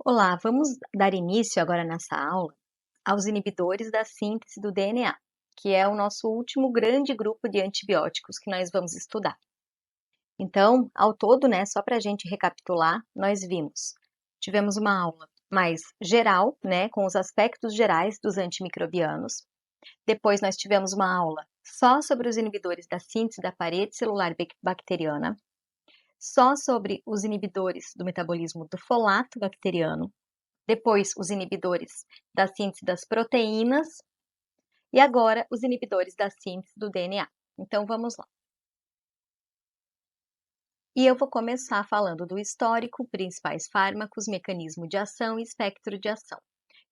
Olá, vamos dar início agora nessa aula aos inibidores da síntese do DNA, que é o nosso último grande grupo de antibióticos que nós vamos estudar. Então, ao todo, né, só para a gente recapitular, nós tivemos uma aula mais geral, né, com os aspectos gerais dos antimicrobianos. Depois nós tivemos uma aula só sobre os inibidores da síntese da parede celular bacteriana, só sobre os inibidores do metabolismo do folato bacteriano, depois os inibidores da síntese das proteínas e agora os inibidores da síntese do DNA. Então vamos lá. E eu vou começar falando do histórico, principais fármacos, mecanismo de ação e espectro de ação.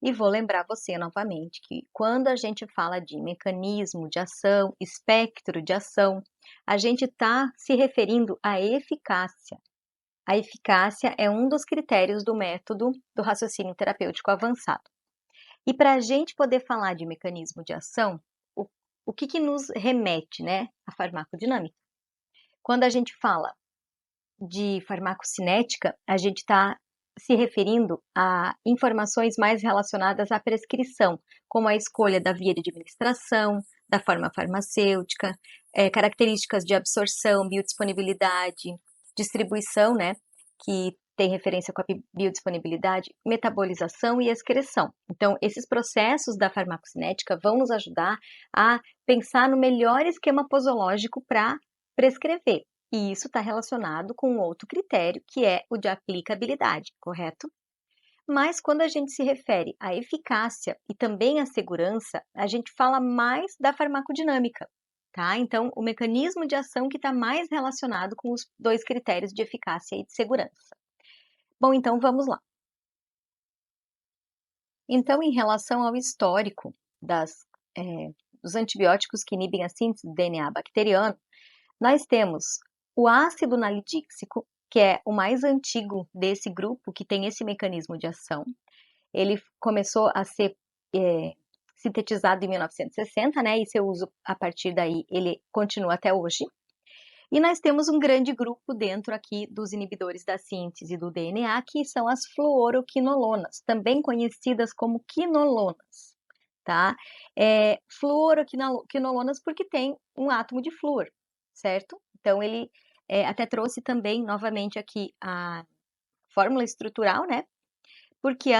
E vou lembrar você novamente que quando a gente fala de mecanismo de ação, espectro de ação, a gente está se referindo à eficácia. A eficácia é um dos critérios do método do raciocínio terapêutico avançado. E para a gente poder falar de mecanismo de ação, o que nos remete, né, à farmacodinâmica? Quando a gente fala de farmacocinética, a gente está se referindo a informações mais relacionadas à prescrição, como a escolha da via de administração, da forma farmacêutica, características de absorção, biodisponibilidade, distribuição, né, que tem referência com a biodisponibilidade, metabolização e excreção. Então, esses processos da farmacocinética vão nos ajudar a pensar no melhor esquema posológico para prescrever. E isso está relacionado com um outro critério, que é o de aplicabilidade, correto? Mas quando a gente se refere à eficácia e também à segurança, a gente fala mais da farmacodinâmica, tá? Então, o mecanismo de ação que está mais relacionado com os dois critérios de eficácia e de segurança. Bom, então vamos lá. Então, em relação ao histórico dos antibióticos que inibem a síntese do DNA bacteriano, nós temos o ácido nalidíxico, que é o mais antigo desse grupo, que tem esse mecanismo de ação. Ele começou a ser sintetizado em 1960, né? E seu uso a partir daí, ele continua até hoje. E nós temos um grande grupo dentro aqui dos inibidores da síntese do DNA, que são as fluoroquinolonas, também conhecidas como quinolonas, tá? Fluoroquinolonas porque tem um átomo de flúor, certo? Então, ele até trouxe também, novamente, aqui a fórmula estrutural, né? Porque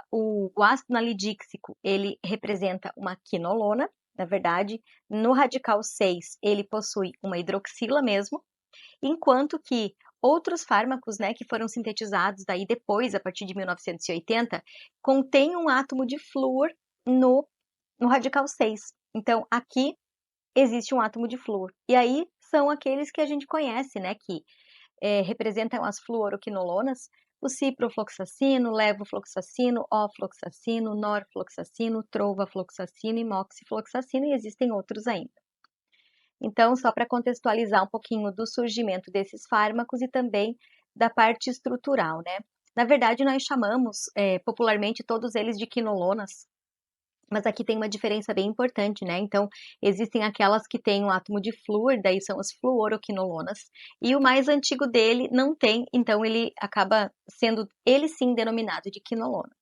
o ácido nalidíxico, ele representa uma quinolona, na verdade, no radical 6, ele possui uma hidroxila mesmo, enquanto que outros fármacos, né, que foram sintetizados daí depois, a partir de 1980, contêm um átomo de flúor no radical 6. Então, aqui existe um átomo de flúor. E aí são aqueles que a gente conhece, né, que representam as fluoroquinolonas, o ciprofloxacino, levofloxacino, ofloxacino, norfloxacino, trovafloxacino e moxifloxacino, e existem outros ainda. Então, só para contextualizar um pouquinho do surgimento desses fármacos e também da parte estrutural, né? Na verdade, nós chamamos popularmente todos eles de quinolonas, mas aqui tem uma diferença bem importante, né? Então, existem aquelas que têm um átomo de flúor, daí são as fluoroquinolonas, e o mais antigo dele não tem, então ele acaba sendo, ele sim, denominado de quinolona.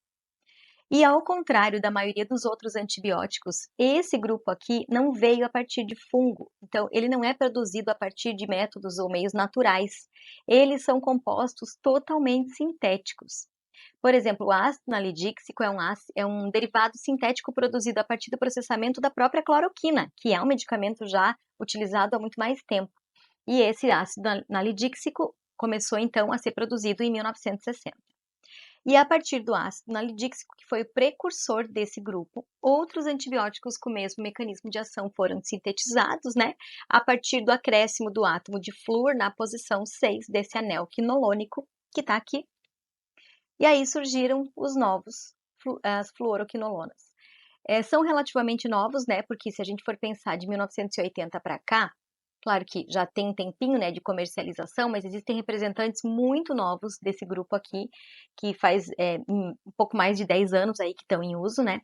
E ao contrário da maioria dos outros antibióticos, esse grupo aqui não veio a partir de fungo, então ele não é produzido a partir de métodos ou meios naturais. Eles são compostos totalmente sintéticos. Por exemplo, o ácido nalidíxico é um derivado sintético produzido a partir do processamento da própria cloroquina, que é um medicamento já utilizado há muito mais tempo. E esse ácido nalidíxico começou então a ser produzido em 1960. E a partir do ácido nalidíxico, que foi o precursor desse grupo, outros antibióticos com o mesmo mecanismo de ação foram sintetizados, né? A partir do acréscimo do átomo de flúor na posição 6 desse anel quinolonico, que está aqui. E aí surgiram as fluoroquinolonas. São relativamente novos, né? Porque se a gente for pensar de 1980 para cá, claro que já tem um tempinho, né, de comercialização, mas existem representantes muito novos desse grupo aqui, que faz um pouco mais de 10 anos aí que estão em uso, né?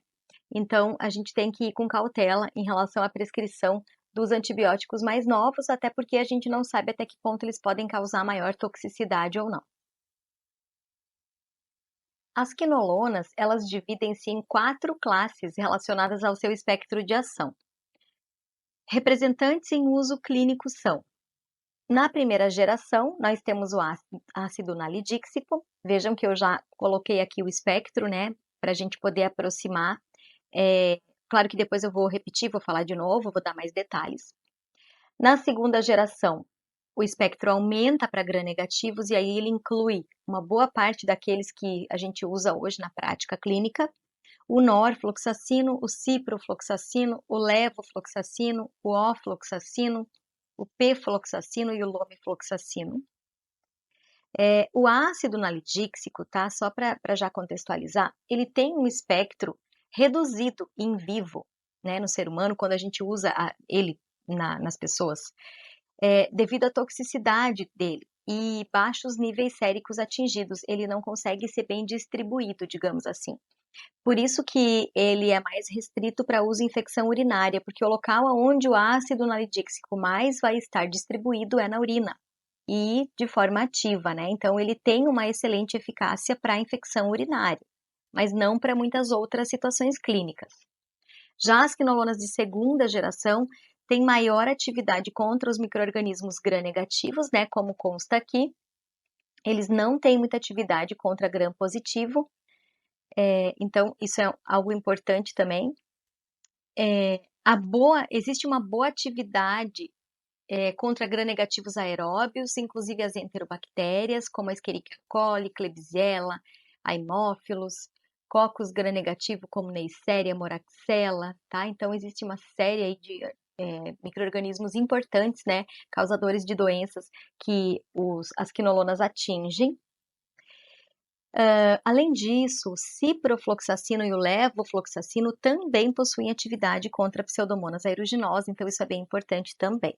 Então, a gente tem que ir com cautela em relação à prescrição dos antibióticos mais novos, até porque a gente não sabe até que ponto eles podem causar maior toxicidade ou não. As quinolonas, elas dividem-se em 4 classes relacionadas ao seu espectro de ação. Representantes em uso clínico são: na primeira geração, nós temos o ácido nalidíxico. Vejam que eu já coloquei aqui o espectro, né, para a gente poder aproximar. Claro que depois eu vou repetir, vou falar de novo, vou dar mais detalhes. Na segunda geração, o espectro aumenta para gram-negativos e aí ele inclui uma boa parte daqueles que a gente usa hoje na prática clínica: o norfloxacino, o ciprofloxacino, o levofloxacino, o ofloxacino, o pfloxacino e o lomifloxacino. O ácido nalidíxico, tá? Só para já contextualizar, ele tem um espectro reduzido em vivo, né, no ser humano, quando a gente usa ele nas pessoas, devido à toxicidade dele e baixos níveis séricos atingidos, ele não consegue ser bem distribuído, digamos assim. Por isso que ele é mais restrito para uso em infecção urinária, porque o local onde o ácido nalidíxico mais vai estar distribuído é na urina e de forma ativa, né? Então ele tem uma excelente eficácia para infecção urinária, mas não para muitas outras situações clínicas. Já as quinolonas de segunda geração têm maior atividade contra os micro-organismos gram-negativos, né? Como consta aqui. Eles não têm muita atividade contra gram-positivo, então isso é algo importante também. Existe uma boa atividade contra gram-negativos aeróbios, inclusive as enterobactérias, como a Escherichia coli, Klebsiella, Haemophilus, Coccus gram-negativo, como Neisseria, Moraxella, tá? Então, existe uma série aí de micro-organismos importantes, né, causadores de doenças que as quinolonas atingem. Além disso, o ciprofloxacino e o levofloxacino também possuem atividade contra a Pseudomonas aeruginosa, então isso é bem importante também.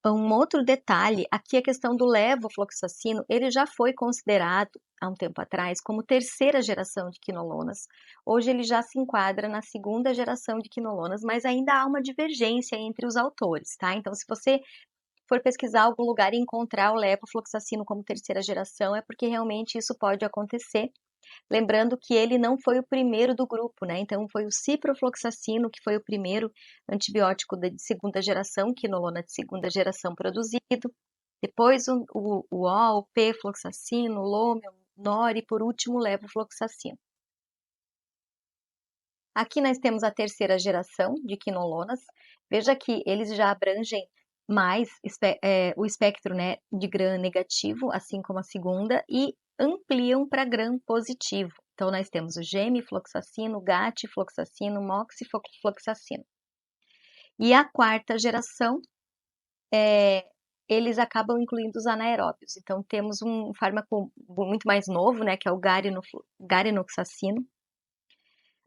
Um outro detalhe, aqui a questão do levofloxacino, ele já foi considerado, há um tempo atrás, como terceira geração de quinolonas. Hoje ele já se enquadra na segunda geração de quinolonas, mas ainda há uma divergência entre os autores, tá? Então, se você for pesquisar algum lugar e encontrar o levofloxacino como terceira geração, é porque realmente isso pode acontecer. Lembrando que ele não foi o primeiro do grupo, né? Então foi o ciprofloxacino que foi o primeiro antibiótico de segunda geração, quinolona de segunda geração produzido. Depois o pfloxacino, o lome, o nor e por último o levofloxacino. Aqui nós temos a terceira geração de quinolonas. Veja que eles já abrangem mais o espectro, né, de gram negativo, assim como a segunda, e ampliam para gram positivo. Então, nós temos o gemifloxacino, gatifloxacino, moxifloxacino. E a quarta geração, eles acabam incluindo os anaeróbios. Então, temos um fármaco muito mais novo, né, que é o garinoxacino.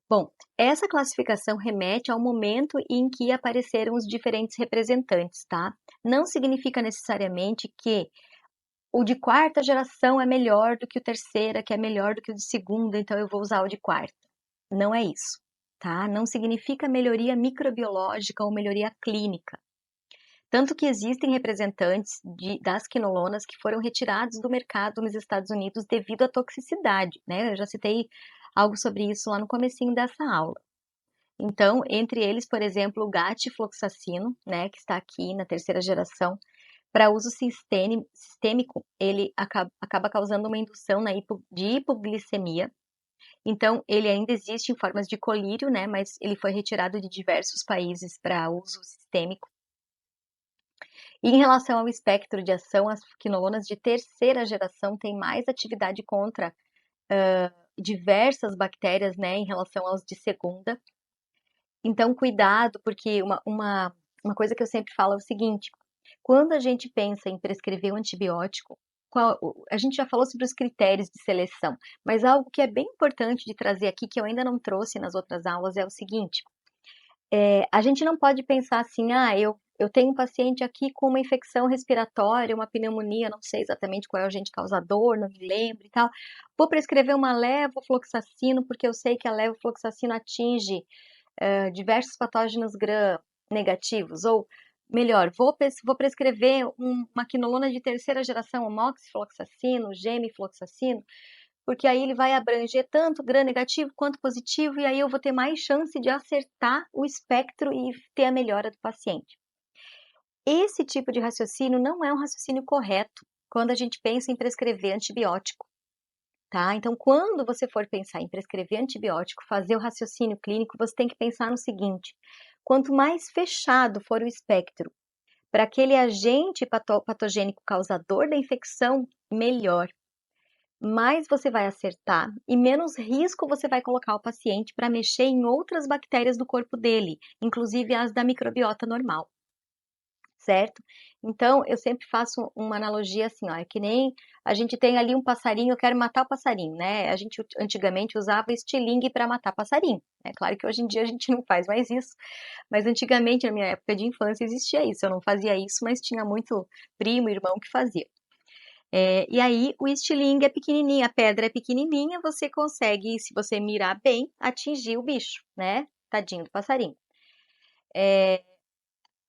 Bom, essa classificação remete ao momento em que apareceram os diferentes representantes, tá? Não significa necessariamente que o de quarta geração é melhor do que o terceira, que é melhor do que o de segunda, então eu vou usar o de quarta. Não é isso, tá? Não significa melhoria microbiológica ou melhoria clínica. Tanto que existem representantes das quinolonas que foram retirados do mercado nos Estados Unidos devido à toxicidade, né? Eu já citei algo sobre isso lá no comecinho dessa aula. Então, entre eles, por exemplo, o gatifloxacino, né, que está aqui na terceira geração, para uso sistêmico, ele acaba causando uma indução de hipoglicemia. Então, ele ainda existe em formas de colírio, né, mas ele foi retirado de diversos países para uso sistêmico. E em relação ao espectro de ação, as quinolonas de terceira geração têm mais atividade contra diversas bactérias, né, em relação aos de segunda. Então, cuidado, porque uma coisa que eu sempre falo é o seguinte: quando a gente pensa em prescrever um antibiótico, a gente já falou sobre os critérios de seleção, mas algo que é bem importante de trazer aqui, que eu ainda não trouxe nas outras aulas, é o seguinte: a gente não pode pensar assim, eu tenho um paciente aqui com uma infecção respiratória, uma pneumonia, não sei exatamente qual é o agente causador, não me lembro e tal. Vou prescrever uma levofloxacino, porque eu sei que a levofloxacino atinge diversos patógenos gram-negativos, ou melhor, vou prescrever uma quinolona de terceira geração, o moxifloxacino, gemifloxacino, porque aí ele vai abranger tanto gram-negativo quanto positivo, e aí eu vou ter mais chance de acertar o espectro e ter a melhora do paciente. Esse tipo de raciocínio não é um raciocínio correto quando a gente pensa em prescrever antibiótico, tá? Então, quando você for pensar em prescrever antibiótico, fazer o raciocínio clínico, você tem que pensar no seguinte: quanto mais fechado for o espectro para aquele agente patogênico causador da infecção, melhor. Mais você vai acertar e menos risco você vai colocar o paciente para mexer em outras bactérias do corpo dele, inclusive as da microbiota normal, certo? Então, eu sempre faço uma analogia assim, ó, é que nem a gente tem ali um passarinho, eu quero matar o passarinho, né? A gente antigamente usava estilingue para matar passarinho. É claro que hoje em dia a gente não faz mais isso, mas antigamente, na minha época de infância, existia isso. Eu não fazia isso, mas tinha muito primo, irmão que fazia. E aí, o estilingue é pequenininho, a pedra é pequenininha, você consegue, se você mirar bem, atingir o bicho, né? Tadinho do passarinho.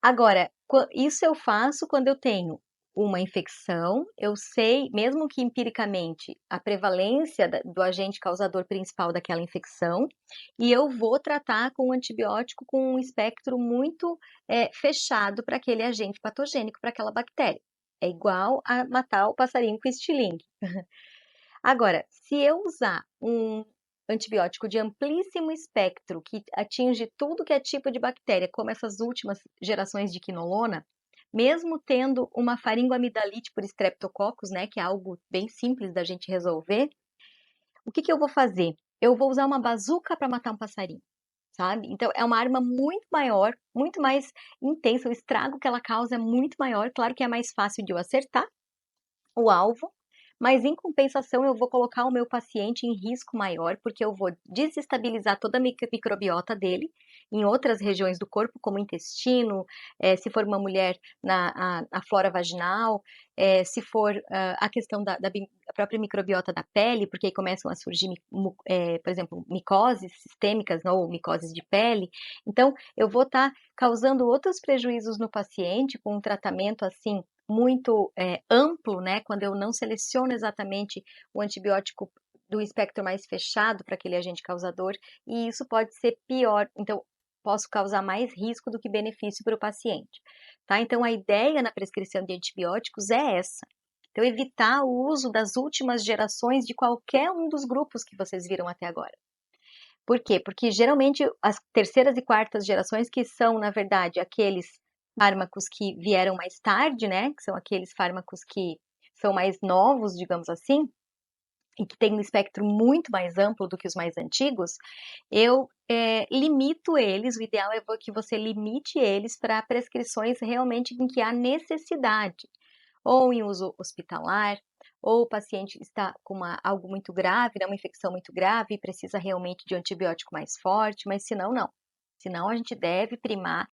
Agora, isso eu faço quando eu tenho uma infecção, eu sei, mesmo que empiricamente, a prevalência do agente causador principal daquela infecção, e eu vou tratar com um antibiótico com um espectro muito fechado para aquele agente patogênico, para aquela bactéria. É igual a matar o passarinho com estilingue. Agora, se eu usar um antibiótico de amplíssimo espectro, que atinge tudo que é tipo de bactéria, como essas últimas gerações de quinolona, mesmo tendo uma faringoamidalite por Streptococcus, né, que é algo bem simples da gente resolver, o que que eu vou fazer? Eu vou usar uma bazuca para matar um passarinho, sabe? Então, é uma arma muito maior, muito mais intensa, o estrago que ela causa é muito maior. Claro que é mais fácil de eu acertar o alvo, mas em compensação eu vou colocar o meu paciente em risco maior, porque eu vou desestabilizar toda a microbiota dele em outras regiões do corpo, como o intestino, se for uma mulher a flora vaginal, se for a questão da própria microbiota da pele, porque aí começam a surgir, por exemplo, micoses sistêmicas, não, ou micoses de pele. Então, eu vou estar causando outros prejuízos no paciente com um tratamento assim muito amplo, né? Quando eu não seleciono exatamente o antibiótico do espectro mais fechado para aquele agente causador, e isso pode ser pior. Então, posso causar mais risco do que benefício para o paciente, tá? Então, a ideia na prescrição de antibióticos é essa. Então, evitar o uso das últimas gerações de qualquer um dos grupos que vocês viram até agora. Por quê? Porque geralmente as terceiras e quartas gerações, que são, na verdade, aqueles fármacos que vieram mais tarde, né? Que são aqueles fármacos que são mais novos, digamos assim, e que têm um espectro muito mais amplo do que os mais antigos, eu limito eles, o ideal é que você limite eles para prescrições realmente em que há necessidade, ou em uso hospitalar, ou o paciente está com algo muito grave, né, uma infecção muito grave e precisa realmente de um antibiótico mais forte, mas se não, não. Senão a gente deve primar